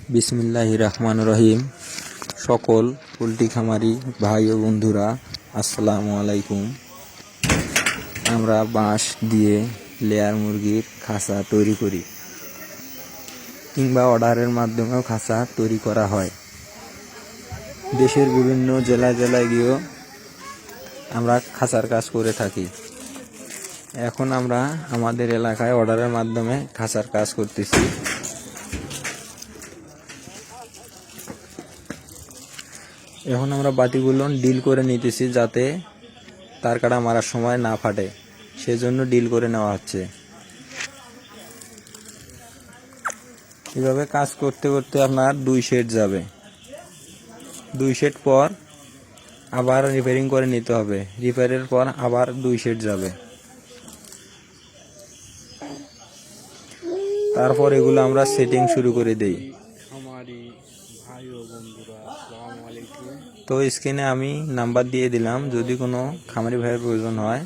বিসমিল্লাহির রহমানির রহিম। সকল পোল্ট্রি খামারি ভাই ও বন্ধুরা, আসসালামু আলাইকুম। আমরা বাঁশ দিয়ে লেয়ার মুরগির খাঁচা তৈরি করি, কিংবা অর্ডারের মাধ্যমেও খাঁচা তৈরি করা হয়। দেশের বিভিন্ন জেলায় গিয়েও আমরা খাঁচার কাজ করে থাকি। এখন আমরা আমাদের এলাকায় অর্ডারের মাধ্যমে খাঁচার কাজ করতেছি। এখন আমরা বাতিগুলো ডিল করে নিতেছি, যাতে তার কাটা মারার সময় না ফাটে, সেজন্য ডিল করে নেওয়া হচ্ছে। এভাবে কাজ করতে করতে আপনার 2 সেট যাবে। 2 সেট পর আবার রিপেয়ারিং করে নিতে হবে। রিপেয়ারের পর আবার 2 সেট যাবে। তারপর এগুলো আমরা সেটিং শুরু করে দেই। খামারি ভাই ও বন্ধুরা, আসসালামু আলাইকুম। তো স্ক্রিনে আমি নাম্বার দিয়ে দিলাম, যদি কোনো খামারি ভাইয়ের প্রয়োজন হয়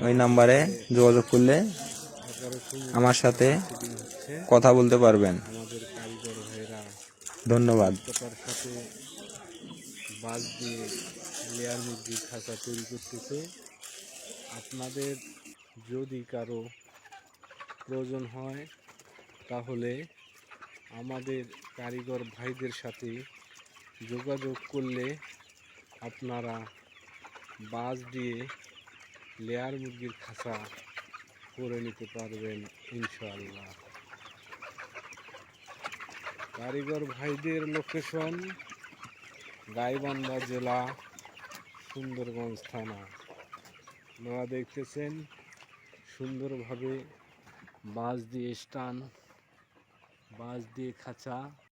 ওই নাম্বারে যোগাযোগ করলে আমার সাথে কথা বলতে পারবেন। আমাদের কারিগর ভাইরা ধন্যবাদ। দক্ষতার সাথে বাঁশ দিয়ে লেয়ার মুরগির খাঁচা তৈরি করতেছে। আপনাদের যদি কারো প্রয়োজন হয় তাহলে আমাদের কারিগর ভাইদের সাথে যোগাযোগ করলে আপনারা বাঁশ দিয়ে লেয়ার মুরগির খাঁচা করে নিতে পারবেন ইনশাআল্লাহ। কারিগর ভাইদের লোকেশন গাইবান্ধা জেলা, সুন্দরগঞ্জ থানা। আপনারা দেখতেছেন সুন্দরভাবে বাঁশ দিয়ে স্টান, বাঁশ দিয়ে খাঁচা